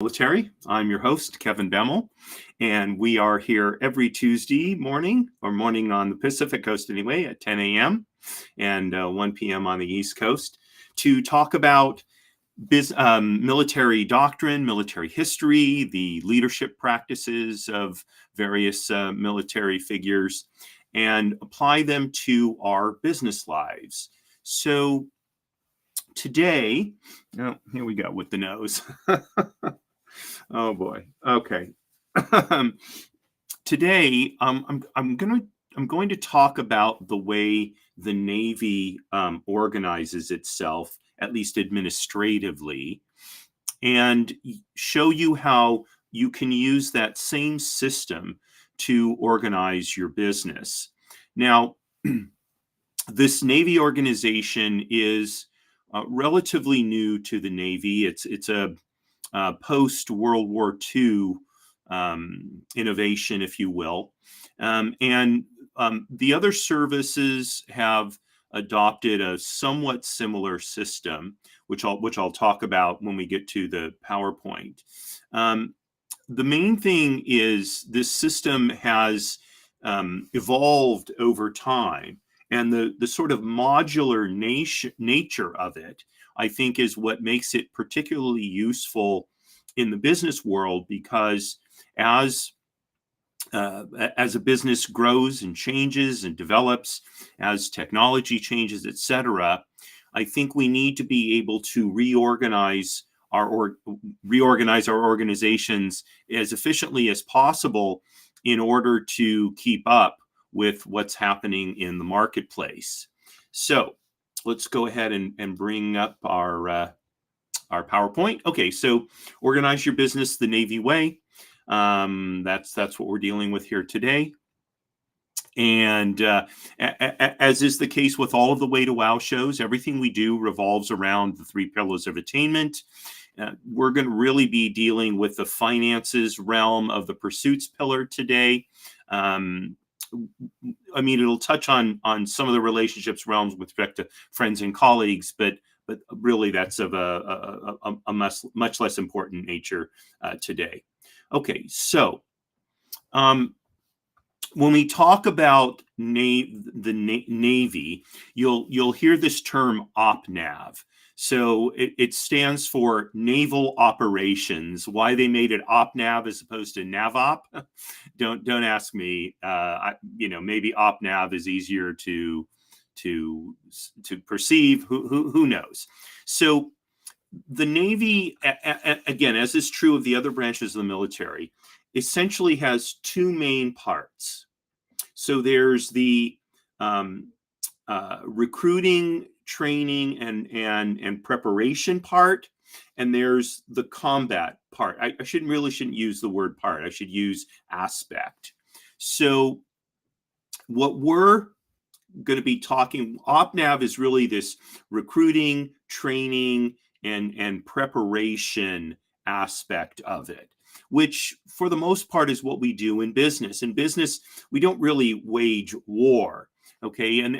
Military. I'm your host, Kevin Bemmel, and we are here every Tuesday morning, or morning on the Pacific Coast anyway, at 10 a.m. and 1 p.m. on the East Coast to talk about military doctrine, military history, the leadership practices of various military figures, and apply them to our business lives. So today, here we go with the nose. Oh boy. Okay. Today, I'm going to talk about the way the Navy organizes itself, at least administratively, and show you how you can use that same system to organize your business. Now, this Navy organization is relatively new to the Navy. It's a post-World War II innovation, if you will. And the other services have adopted a somewhat similar system, which I'll talk about when we get to the PowerPoint. The main thing is this system has evolved over time, and the sort of modular nature of it, I think, is what makes it particularly useful in the business world, because as a business grows and changes and develops, as technology changes, etc., I think we need to be able to reorganize our organizations as efficiently as possible in order to keep up with what's happening in the marketplace. So let's go ahead and bring up our PowerPoint. Okay, so organize your business the Navy way. That's what we're dealing with here today. And as is the case with all of the Way to Wow shows, everything we do revolves around the 3 pillars of attainment. We're going to really be dealing with the finances realm of the pursuits pillar today. I mean, it'll touch on some of the relationships realms with respect to friends and colleagues, but really that's of a much less important nature today. Okay, so when we talk about the Navy, you'll hear this term OPNAV. So it stands for Naval Operations. Why they made it OPNAV as opposed to NAVOP, don't ask me. Maybe OPNAV is easier to perceive. Who knows? So the Navy, again, as is true of the other branches of the military, essentially has 2 main parts. So there's the recruiting, training, and preparation part, and there's the combat part. I shouldn't use the word part. I should use aspect. So what we're going to be talking, OPNAV is really this recruiting, training, and preparation aspect of it, which for the most part is what we do in business. In business, we don't really wage war, okay? And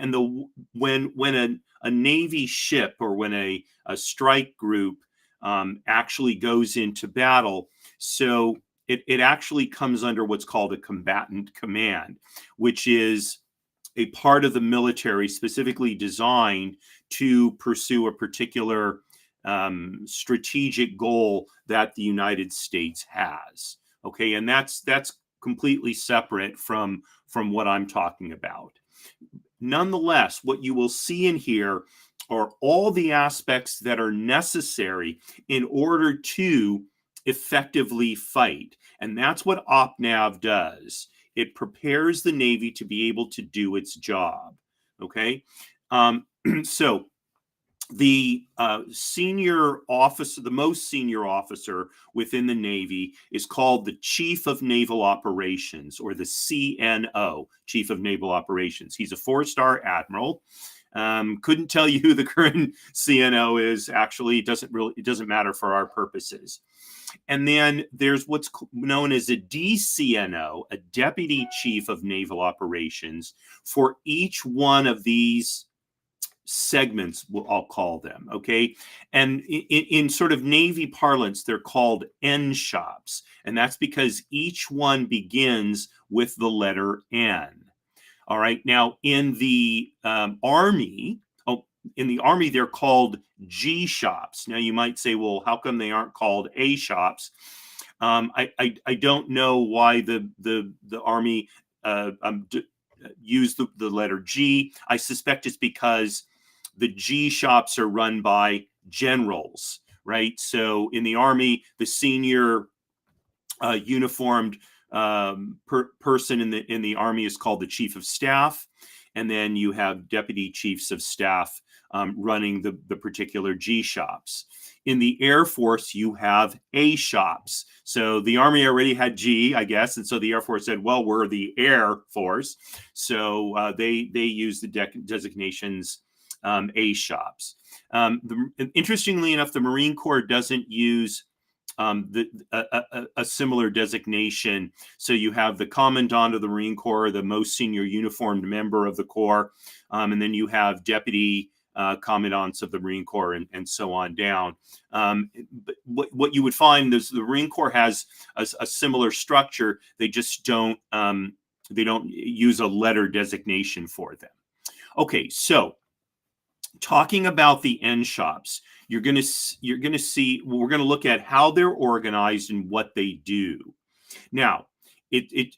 when a Navy ship, or when a strike group actually goes into battle, so it actually comes under what's called a combatant command, which is a part of the military specifically designed to pursue a particular strategic goal that the United States has. Okay, and that's completely separate from what I'm talking about. Nonetheless, what you will see in here are all the aspects that are necessary in order to effectively fight. And that's what OPNAV does. It prepares the Navy to be able to do its job. Okay, so the senior officer, the most senior officer within the Navy, is called the Chief of Naval Operations, or the CNO, Chief of Naval Operations. He's a 4-star admiral. Couldn't tell you who the current CNO is. Actually, it doesn't matter for our purposes. And then there's what's known as a DCNO, a Deputy Chief of Naval Operations, for each one of these segments, I'll call them, okay? And in sort of Navy parlance, they're called N shops. And that's because each one begins with the letter N. All right. Now, in the Army, they're called G shops. Now, you might say, well, how come they aren't called A shops? I don't know why the Army used the letter G. I suspect it's because the G shops are run by generals, right? So in the Army, the senior uniformed person in the Army is called the Chief of Staff, and then you have deputy chiefs of staff running the particular G shops. In the Air Force, you have A shops. So the Army already had G, I guess, and so the Air Force said, "Well, we're the Air Force," so they use the designations A shops. Interestingly enough, the Marine Corps doesn't use a similar designation. So you have the Commandant of the Marine Corps, the most senior uniformed member of the Corps, and then you have deputy commandants of the Marine Corps, and so on down. But what you would find is the Marine Corps has a similar structure. They just don't use a letter designation for them. Okay, so talking about the N shops, you're going to see, we're going to look at how they're organized and what they do. Now,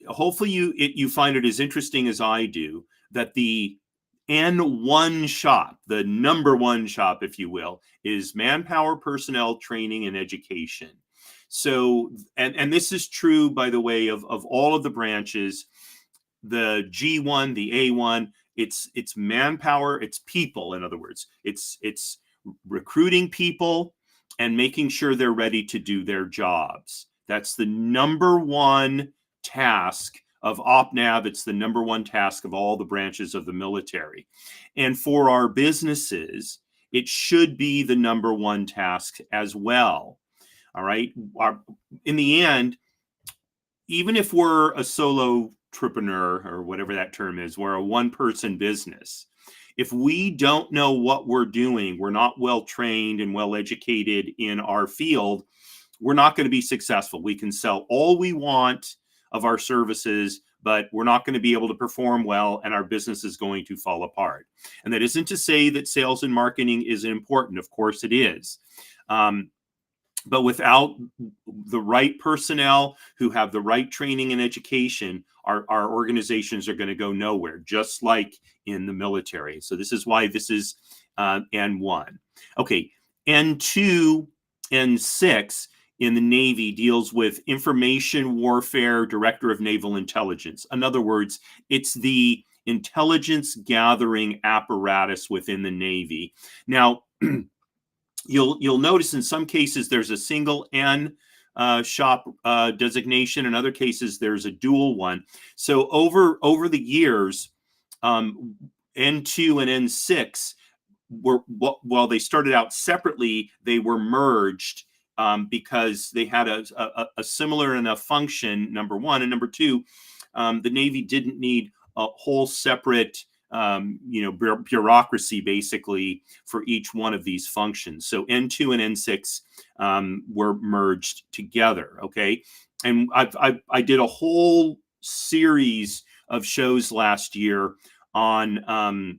hopefully you find it as interesting as I do that the N1 shop, the number one shop, if you will, is manpower, personnel, training, and education. So, and this is true, by the way, of all of the branches. The G1, the A1, it's manpower, it's people. In other words, it's recruiting people and making sure they're ready to do their jobs. That's the number one task of OPNAV. It's the number one task of all the branches of the military. And for our businesses, it should be the number one task as well. All right. In the end, even if we're a solo entrepreneur or whatever that term is, we're a one-person business. If we don't know what we're doing, we're not well trained and well educated in our field, we're not going to be successful. We can sell all we want of our services, but we're not going to be able to perform well, and our business is going to fall apart. And that isn't to say that sales and marketing isn't important. Of course it is. But without the right personnel who have the right training and education, our organizations are going to go nowhere, just like in the military. So this is why this is N1. Okay, N2, N6 in the Navy deals with information warfare, director of naval intelligence. In other words, it's the intelligence gathering apparatus within the Navy. Now, you'll notice in some cases there's a single N shop designation. In other cases, there's a dual one. So over the years, N2 and N6 while they started out separately, they were merged because they had a similar enough function, number one, and number two, the Navy didn't need a whole separate bureaucracy basically for each one of these functions. So N2 and N6 were merged together. Okay, and I did a whole series of shows last year on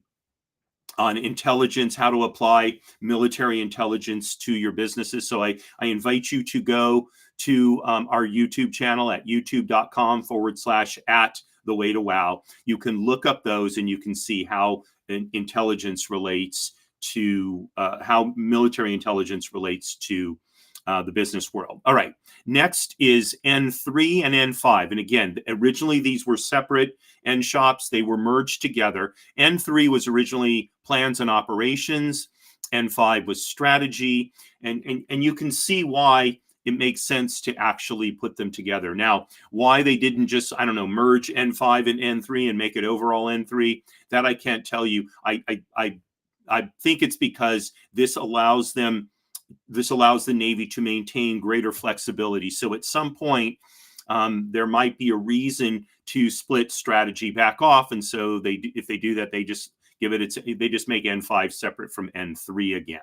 intelligence, how to apply military intelligence to your businesses. So I invite you to go to our YouTube channel at youtube.com/@thewaytowwow. You can look up those and you can see how intelligence relates to how military intelligence relates to the business world. All right. Next is N3 and N5. And again, originally these were separate N shops. They were merged together. N3 was originally plans and operations. N5 was strategy. And you can see why it makes sense to actually put them together. Now, why they didn't just, merge N5 and N3 and make it overall N3, that I can't tell you. I think it's because this allows the Navy to maintain greater flexibility. So at some point, there might be a reason to split strategy back off. And so if they do that, they just Give it its, they just make N5 separate from N3 again.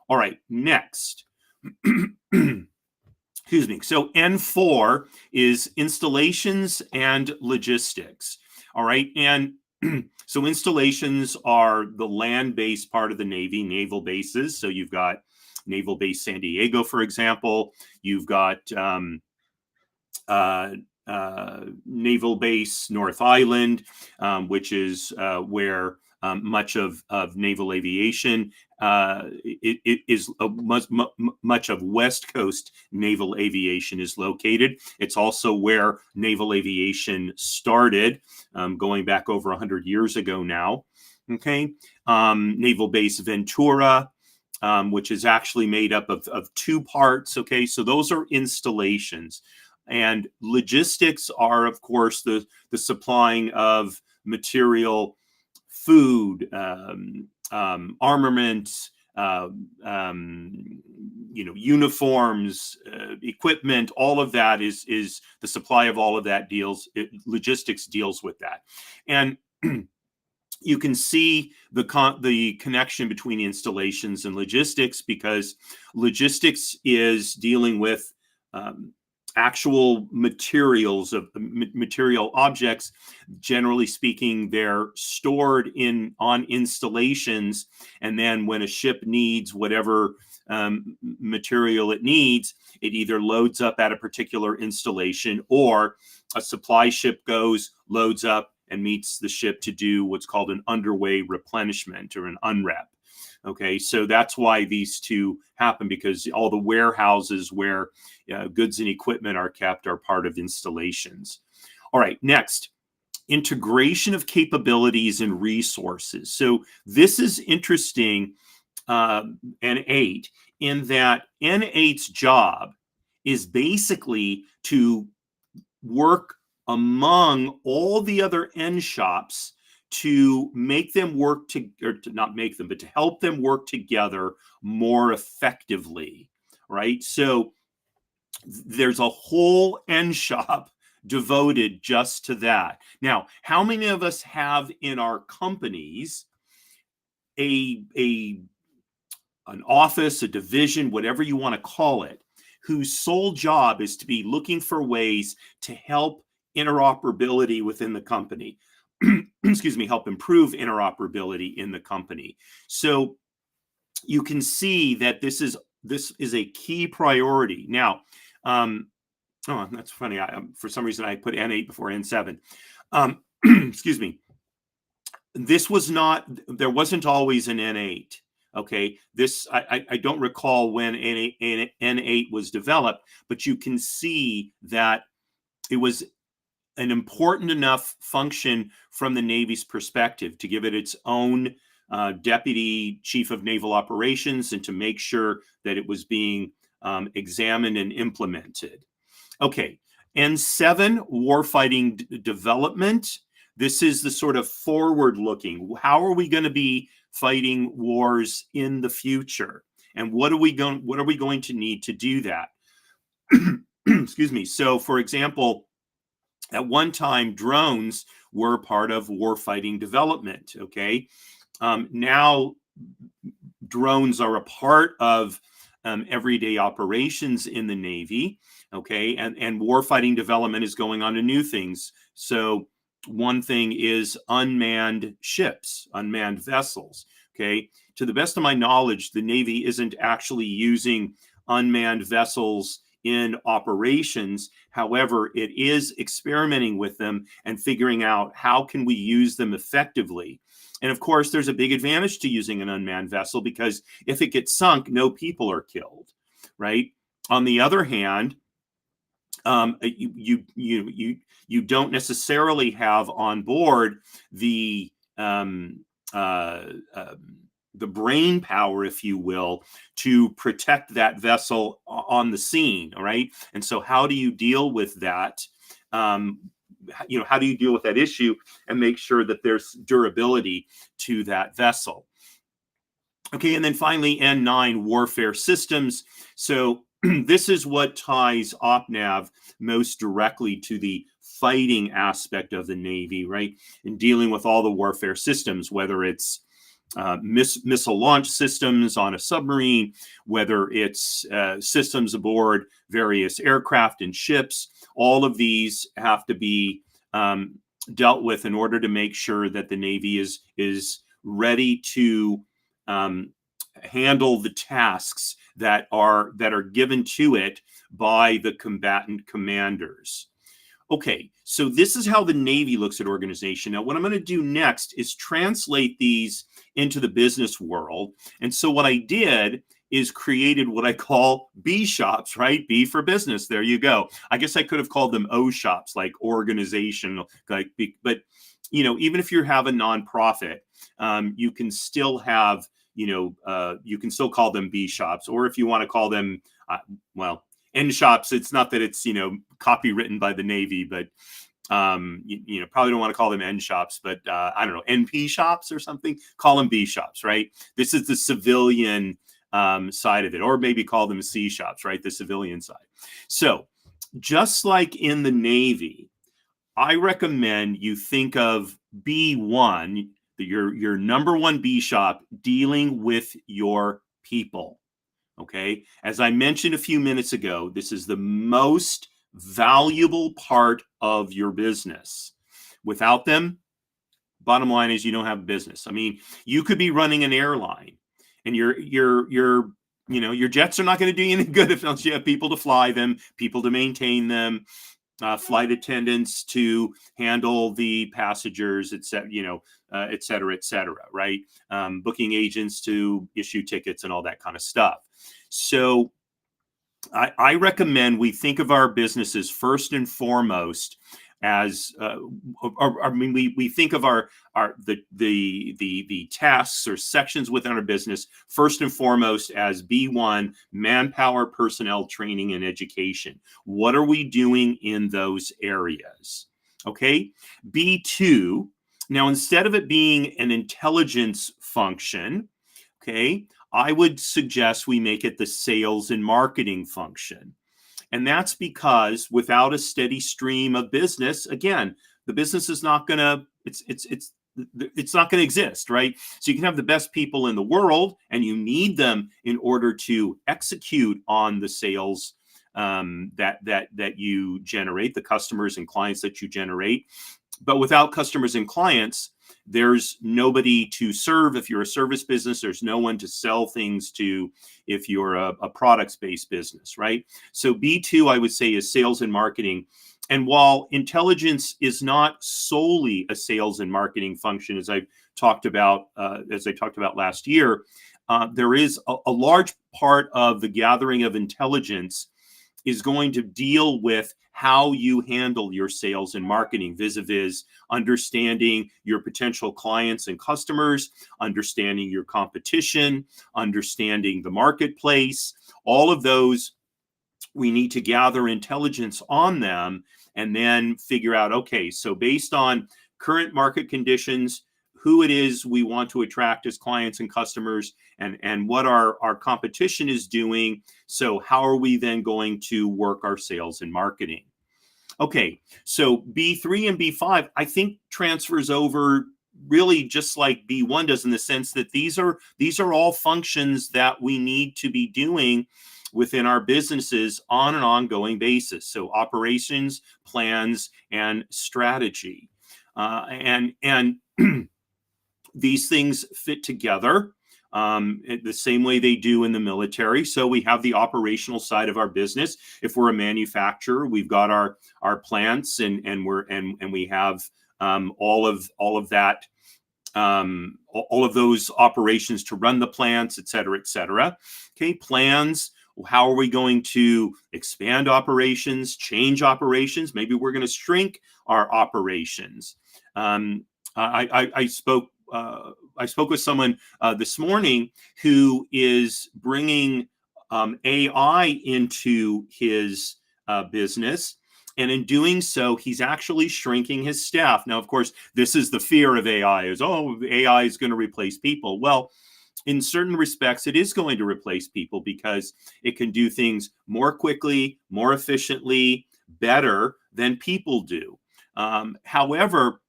All right, next. Excuse me. So N4 is installations and logistics. All right. And so installations are the land-based part of the Navy, naval bases. So you've got Naval Base San Diego, for example. You've got Naval Base North Island, which is where much of naval aviation it is much of West Coast naval aviation is located. It's also where naval aviation started, going back over 100 years ago now. Okay, Naval Base Ventura, which is actually made up of two parts. Okay, so those are installations. And logistics are, of course, the supplying of material, food, armament, uniforms, equipment. All of that is the supply of all of that logistics deals with that. And you can see the connection between installations and logistics, because logistics is dealing with actual materials of material objects. Generally speaking, they're stored on installations, and then when a ship needs whatever material it needs, it either loads up at a particular installation, or a supply ship goes, loads up, and meets the ship to do what's called an underway replenishment, or an unrep. Okay, so that's why these two happen, because all the warehouses where goods and equipment are kept are part of installations. All right, next, integration of capabilities and resources. So this is interesting, N8, in that N8's job is basically to work among all the other N shops to make them work or to not make them, but to help them work together more effectively, right? So there's a whole N shop devoted just to that. Now, how many of us have in our companies an office, a division, whatever you want to call it, whose sole job is to be looking for ways to help interoperability within the company? Excuse me, help improve interoperability in the company. So you can see that this is a key priority. Now, oh, that's funny. For some reason, I put N8 before N7. Excuse me. There wasn't always an N8. Okay, I don't recall when N8 was developed, but you can see that it was an important enough function from the Navy's perspective to give it its own deputy chief of naval operations, and to make sure that it was being examined and implemented. Okay, N7, warfighting development. This is the sort of forward-looking. How are we going to be fighting wars in the future, and what are we going to need to do that? Excuse me. So, for example, at one time, drones were part of warfighting development. Okay, now drones are a part of everyday operations in the Navy. Okay, and warfighting development is going on to new things. So one thing is unmanned ships, unmanned vessels. Okay, to the best of my knowledge, the Navy isn't actually using unmanned vessels in operations. However, it is experimenting with them and figuring out how can we use them effectively. And of course, there's a big advantage to using an unmanned vessel, because if it gets sunk, no people are killed, right? On the other hand, you don't necessarily have on board the brain power, if you will, to protect that vessel on the scene. All right. And so how do you deal with that? How do you deal with that issue and make sure that there's durability to that vessel? Okay. And then finally, N9, warfare systems. So this is what ties OPNAV most directly to the fighting aspect of the Navy, right? In dealing with all the warfare systems, whether it's missile launch systems on a submarine, whether it's systems aboard various aircraft and ships. All of these have to be dealt with in order to make sure that the Navy is ready to handle the tasks that are given to it by the combatant commanders. Okay, so this is how the Navy looks at organization. Now, what I'm going to do next is translate these into the business world. And so what I did is created what I call B shops, right? B for business. There you go. I guess I could have called them O shops, like organizational, like, but even if you have a nonprofit, you can still have, you can still call them B shops, or if you want to call them, N shops. It's not that it's copywritten by the Navy, but probably don't want to call them N shops, but I don't know, NP shops or something. Call them B shops, right? This is the civilian side of it, or maybe call them C shops, right? The civilian side. So just like in the Navy, I recommend you think of B1, your number one B shop, dealing with your people. Okay. As I mentioned a few minutes ago, this is the most valuable part of your business. Without them, bottom line is you don't have a business. I mean, you could be running an airline and your jets are not going to do you any good if you have people to fly them, people to maintain them, flight attendants to handle the passengers, et cetera, right? Booking agents to issue tickets and all that kind of stuff. So I recommend we think of our businesses first and foremost as, we think of the tasks or sections within our business first and foremost as B1, manpower, personnel, training, and education. What are we doing in those areas? Okay. B2, now instead of it being an intelligence function, okay, I would suggest we make it the sales and marketing function. And that's because without a steady stream of business, again, the business is not going to, it's not going to exist, right? So you can have the best people in the world and you need them in order to execute on the sales that you generate, the customers and clients that you generate. But without customers and clients, there's nobody to serve. If you're a service business, there's no one to sell things to if you're a products-based business, right? So B2, I would say, is sales and marketing. And while intelligence is not solely a sales and marketing function, as I talked about last year, there is a large part of the gathering of intelligence is going to deal with how you handle your sales and marketing vis-a-vis understanding your potential clients and customers, understanding your competition, understanding the marketplace. All of those, we need to gather intelligence on them and then figure out, okay, so based on current market conditions, who it is we want to attract as clients and customers, and what our competition is doing. So how are we then going to work our sales and marketing? Okay, so B3 and B5, I think transfers over really just like B1 does, in the sense that these are all functions that we need to be doing within our businesses on an ongoing basis. So operations, plans, and strategy. And these things fit together the same way they do in the military. So we have the operational side of our business. If we're a manufacturer, we've got our plants and we have all of that, all of those operations to run the plants, et cetera, et cetera. Okay, plans. How are we going to expand operations, change operations? Maybe we're going to shrink our operations. I spoke with someone this morning who is bringing AI into his business. And in doing so, he's actually shrinking his staff. Now, of course, this is the fear of AI is, AI is going to replace people. Well, in certain respects, it is going to replace people because it can do things more quickly, more efficiently, better than people do. However,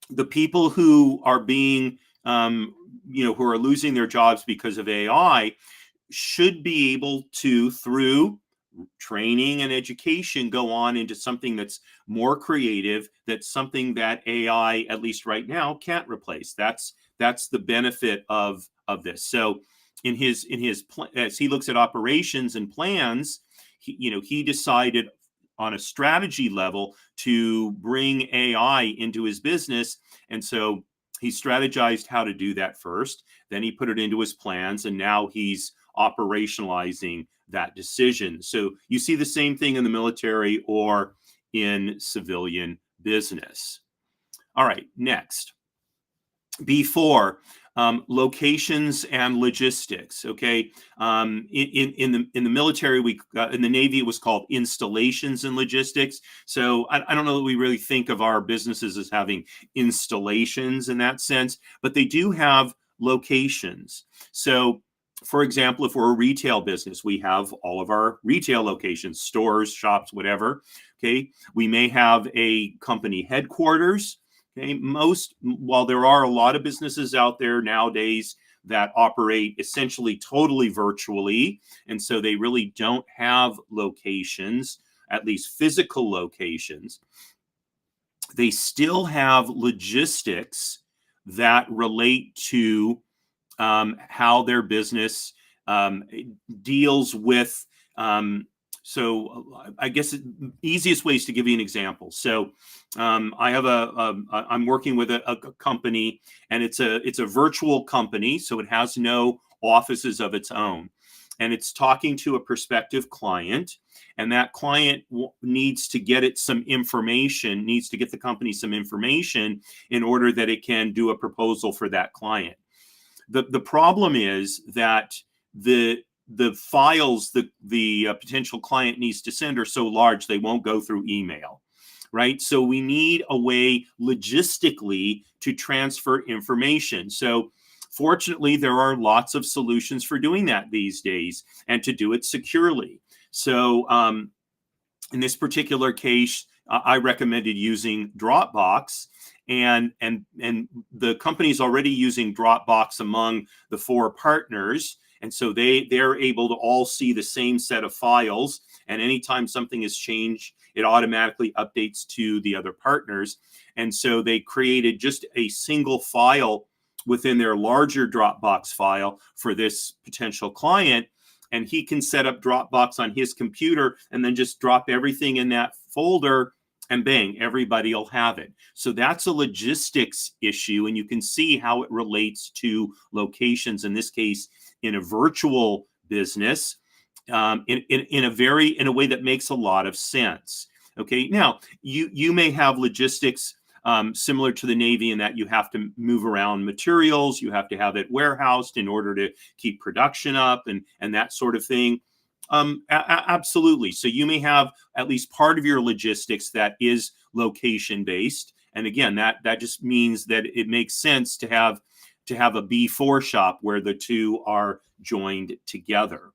the people who are being, who are losing their jobs because of AI should be able to, through training and education, go on into something that's more creative, that's something that AI, at least right now, can't replace. That's the benefit of this. So as he looks at operations and plans, he decided on a strategy level to bring AI into his business. And so he strategized how to do that first. Then he put it into his plans, and now he's operationalizing that decision. So you see the same thing in the military or in civilian business. All right, next. B4, locations and logistics. Okay, in the military, in the Navy, it was called installations and logistics. So I don't know that we really think of our businesses as having installations in that sense, but they do have locations. So, for example, if we're a retail business, we have all of our retail locations, stores, shops, whatever. Okay, we may have a company headquarters. Okay, while there are a lot of businesses out there nowadays that operate essentially totally virtually, and so they really don't have locations, at least physical locations, they still have logistics that relate to how their business deals with. So I guess the easiest way is to give you an example. So I'm working with a company, and it's a virtual company, so it has no offices of its own, and it's talking to a prospective client, and that client needs to get the company some information in order that it can do a proposal for that client. The problem is that the files the potential client needs to send are so large they won't go through email, right? So we need a way logistically to transfer information. So fortunately, there are lots of solutions for doing that these days, and to do it securely. So in this particular case, I recommended using Dropbox. And the company's already using Dropbox among the 4 partners. And so they're able to all see the same set of files. And anytime something is changed, it automatically updates to the other partners. And so they created just a single file within their larger Dropbox file for this potential client. And he can set up Dropbox on his computer and then just drop everything in that folder, and bang, everybody will have it. So that's a logistics issue, and you can see how it relates to locations, in this case, in a virtual business, in a way that makes a lot of sense. Okay, now you may have logistics similar to the Navy in that you have to move around materials, you have to have it warehoused in order to keep production up and that sort of thing. Absolutely. So you may have at least part of your logistics that is location based. And again, that just means that it makes sense to have a B4 shop where the two are joined together.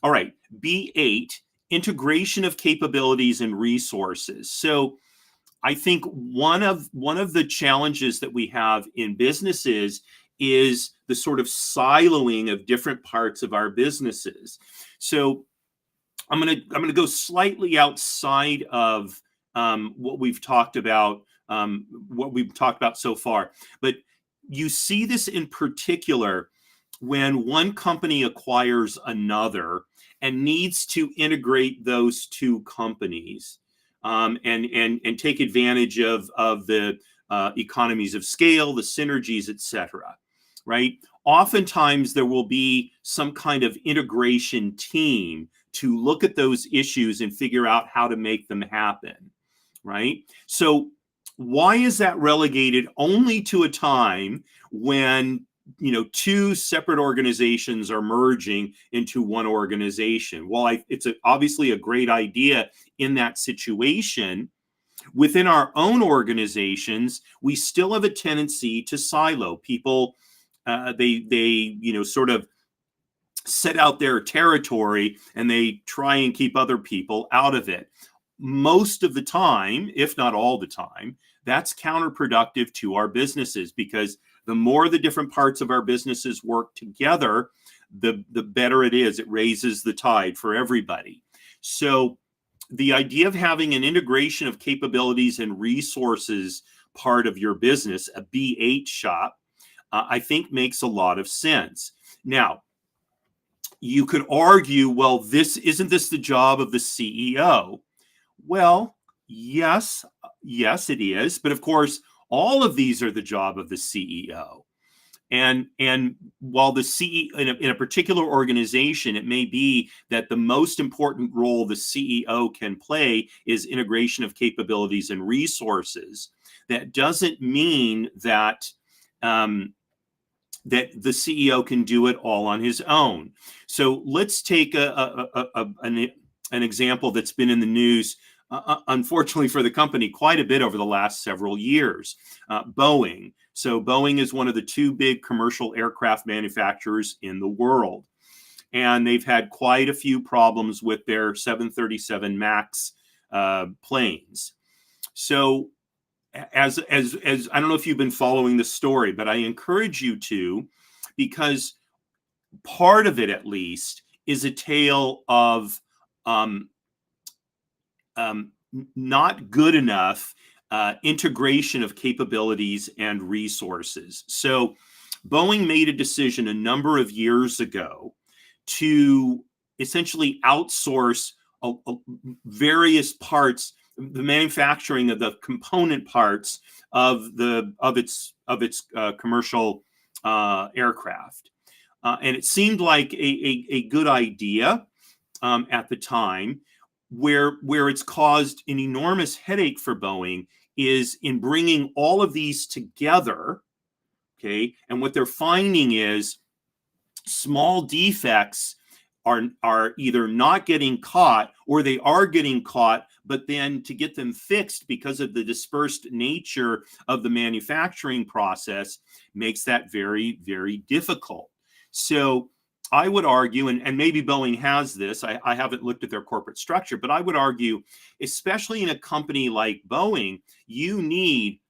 All right, B8, integration of capabilities and resources. So I think one of the challenges that we have in businesses is the sort of siloing of different parts of our businesses. So I'm gonna go slightly outside of what we've talked about so far, but you see this in particular when one company acquires another and needs to integrate those two companies and take advantage of the economies of scale, the synergies, etc. Right? Oftentimes there will be some kind of integration team to look at those issues and figure out how to make them happen, right? So why is that relegated only to a time when two separate organizations are merging into one organization? Well, it's obviously a great idea in that situation. Within our own organizations, we still have a tendency to silo. People they sort of set out their territory and they try and keep other people out of it. Most of the time, if not all the time, that's counterproductive to our businesses, because the more the different parts of our businesses work together, the better it is. It raises the tide for everybody. So the idea of having an integration of capabilities and resources part of your business, a B8 shop, I think makes a lot of sense. Now, you could argue, well, isn't this the job of the CEO? Well, yes, it is. But of course, all of these are the job of the CEO. And while the CEO in a particular organization, it may be that the most important role the CEO can play is integration of capabilities and resources. That doesn't mean that that the CEO can do it all on his own. So let's take an example that's been in the news, unfortunately for the company, quite a bit over the last several years. Boeing. So Boeing is one of the two big commercial aircraft manufacturers in the world. And they've had quite a few problems with their 737 MAX planes. So as I don't know if you've been following the story, but I encourage you to, because part of it, at least, is a tale of not good enough integration of capabilities and resources. So Boeing made a decision a number of years ago to essentially outsource various parts, the manufacturing of the component parts of its commercial aircraft, and it seemed like a good idea at the time. Where it's caused an enormous headache for Boeing is in bringing all of these together. Okay, and what they're finding is small defects are either not getting caught, or they are getting caught, but then to get them fixed because of the dispersed nature of the manufacturing process makes that very, very difficult. So I would argue, and maybe Boeing has this, I haven't looked at their corporate structure, but I would argue, especially in a company like Boeing, you need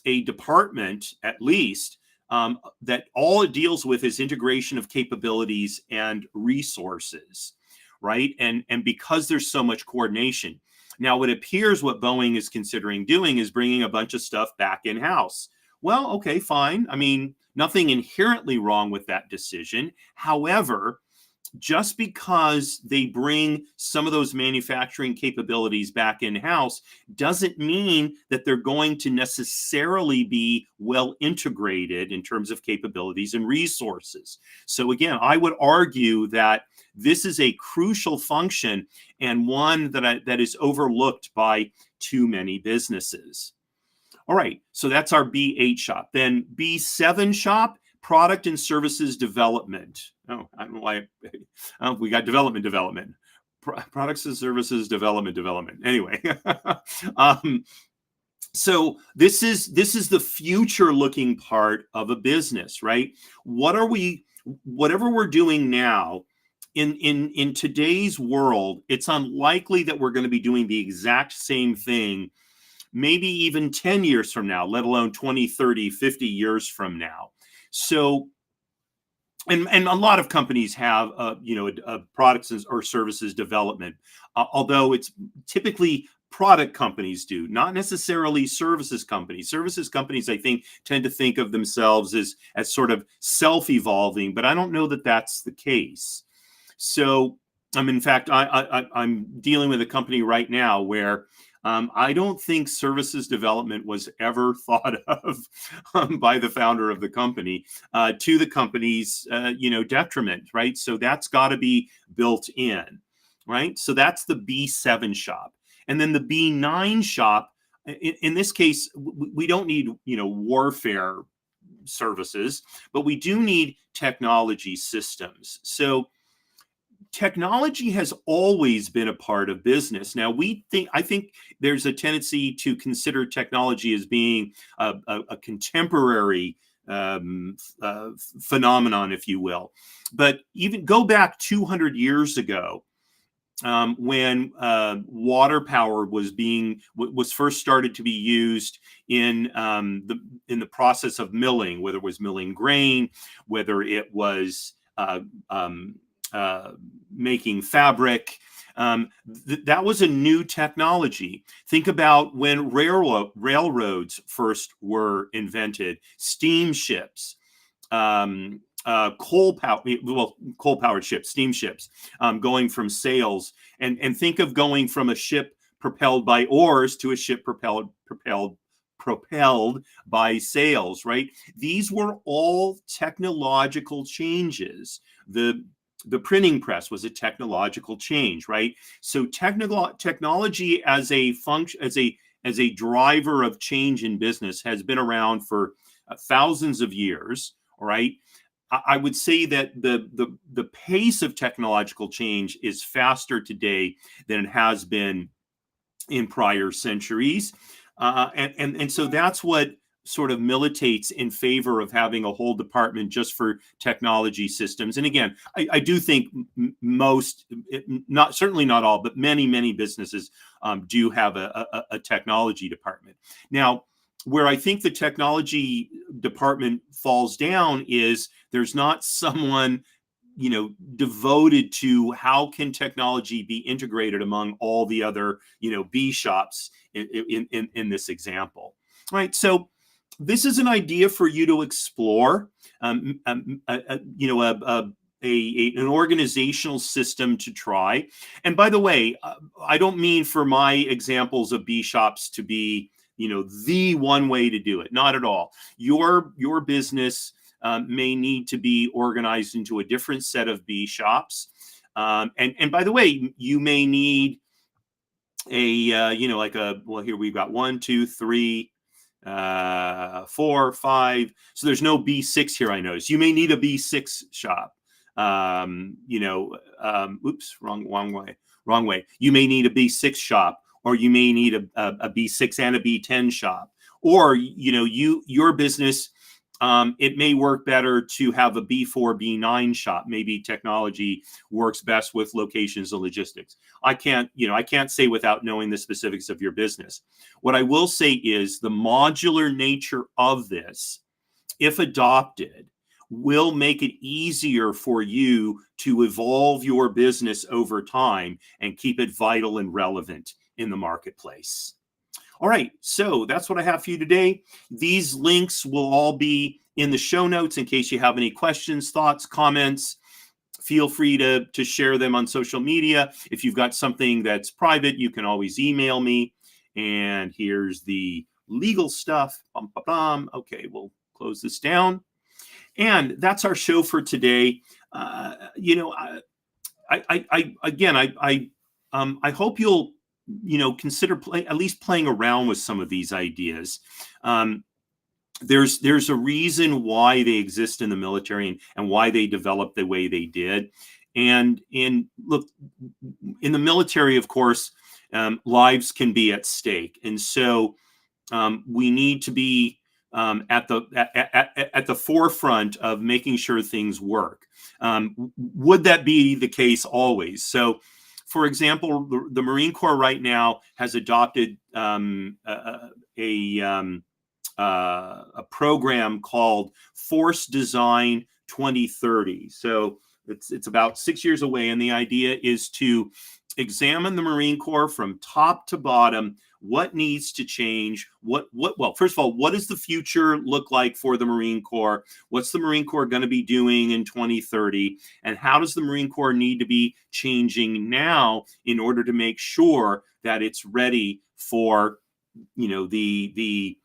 a department, at least, that all it deals with is integration of capabilities and resources, right? And because there's so much coordination. Now, it appears what Boeing is considering doing is bringing a bunch of stuff back in-house. Well, okay, fine. I mean, nothing inherently wrong with that decision. However, just because they bring some of those manufacturing capabilities back in-house doesn't mean that they're going to necessarily be well integrated in terms of capabilities and resources. So again, I would argue that this is a crucial function, and one that is overlooked by too many businesses. All right, so that's our B8 shop. Then B7 shop, product and services development. Oh, I don't know why we got development. Products and services development. Anyway, so this is the future-looking part of a business, right? Whatever we're doing now, in today's world, it's unlikely that we're going to be doing the exact same thing, maybe even 10 years from now, let alone 20, 30, 50 years from now. So, and a lot of companies have, products or services development, although it's typically product companies do, not necessarily services companies. Services companies, I think, tend to think of themselves as sort of self-evolving, but I don't know that that's the case. So, in fact, I'm dealing with a company right now where I don't think services development was ever thought of by the founder of the company, to the company's detriment, right? So that's got to be built in, right? So that's the B7 shop. And then the B9 shop, in this case, we don't need warfare services, but we do need technology systems. So technology has always been a part of business. Now, I think there's a tendency to consider technology as being a contemporary phenomenon, if you will. But even go back 200 years ago, when water power was first started to be used in the process of milling, whether it was milling grain, whether it was making fabric. That was a new technology. Think about when railroads first were invented, steamships, coal-powered ships, steamships, going from sails, and think of going from a ship propelled by oars to a ship propelled by sails, right? These were all technological changes. The printing press was a technological change, right? So technology as a function, as a driver of change in business has been around for thousands of years. All right. I would say that the pace of technological change is faster today than it has been in prior centuries. And so that's what sort of militates in favor of having a whole department just for technology systems. And again, I do think certainly not all, but many businesses do have a technology department. Now, where I think the technology department falls down is there's not someone devoted to how can technology be integrated among all the other B shops in this example. All right, so this is an idea for you to explore. An organizational system to try. And by the way, I don't mean for my examples of B shops to be the one way to do it. Not at all. Your business may need to be organized into a different set of B shops. And by the way, you may need here we've got 1, 2, 3, 4, 5. So there's no B6 here, I notice. You may need a B6 shop. Wrong way. You may need a B6 shop, or you may need a B6 and a B10 shop. Or, your business, it may work better to have a B4, B9 shop. Maybe technology works best with locations and logistics. I can't say without knowing the specifics of your business. What I will say is the modular nature of this, if adopted, will make it easier for you to evolve your business over time and keep it vital and relevant in the marketplace. All right, so that's what I have for you today. These links will all be in the show notes in case you have any questions, thoughts, comments. Feel free to share them on social media. If you've got something that's private, you can always email me. And here's the legal stuff. Okay, we'll close this down. And that's our show for today. I hope you'll consider at least playing around with some of these ideas. There's a reason why they exist in the military and why they developed the way they did. And look, in the military, of course, lives can be at stake, and so we need to be at the forefront of making sure things work. Would that be the case always? So, for example, the Marine Corps right now has adopted a program called Force Design 2030. So it's about 6 years away, and the idea is to examine the Marine Corps from top to bottom. What needs to change? Well, first of all, what does the future look like for the Marine Corps? What's the Marine Corps going to be doing in 2030? And how does the Marine Corps need to be changing now in order to make sure that it's ready for, the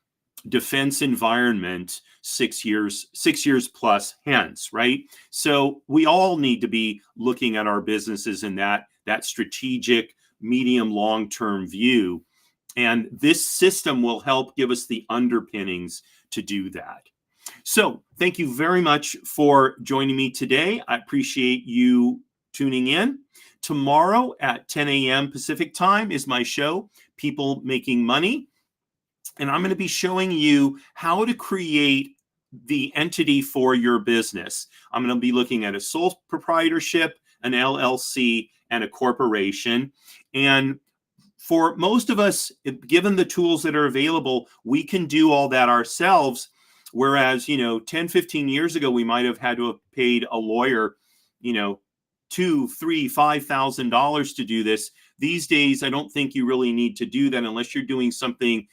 defense environment 6 years plus hence, right? So we all need to be looking at our businesses in that strategic, medium, long-term view. And this system will help give us the underpinnings to do that. So thank you very much for joining me today. I appreciate you tuning in. Tomorrow at 10 a.m. Pacific time is my show, People Making Money. And I'm going to be showing you how to create the entity for your business. I'm going to be looking at a sole proprietorship, an LLC, and a corporation. And for most of us, given the tools that are available, we can do all that ourselves. Whereas, 10, 15 years ago, we might have had to have paid a lawyer, $2,000, $3,000, $5,000 to do this. These days, I don't think you really need to do that unless you're doing something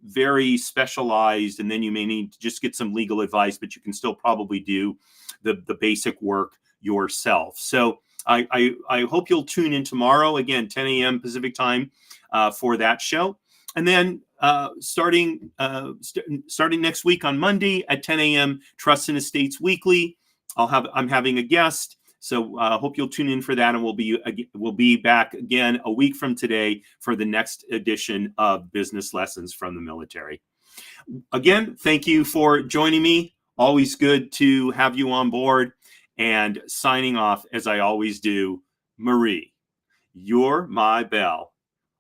very specialized, and then you may need to just get some legal advice, but you can still probably do the basic work yourself. So I hope you'll tune in tomorrow, again, 10 a.m. Pacific time for that show. And then starting next week on Monday at 10 a.m., Trust and Estates Weekly, I'm having a guest. So hope you'll tune in for that, and we'll be back again a week from today for the next edition of Business Lessons from the Military. Again, thank you for joining me. Always good to have you on board. And signing off, as I always do, Marie, you're my belle.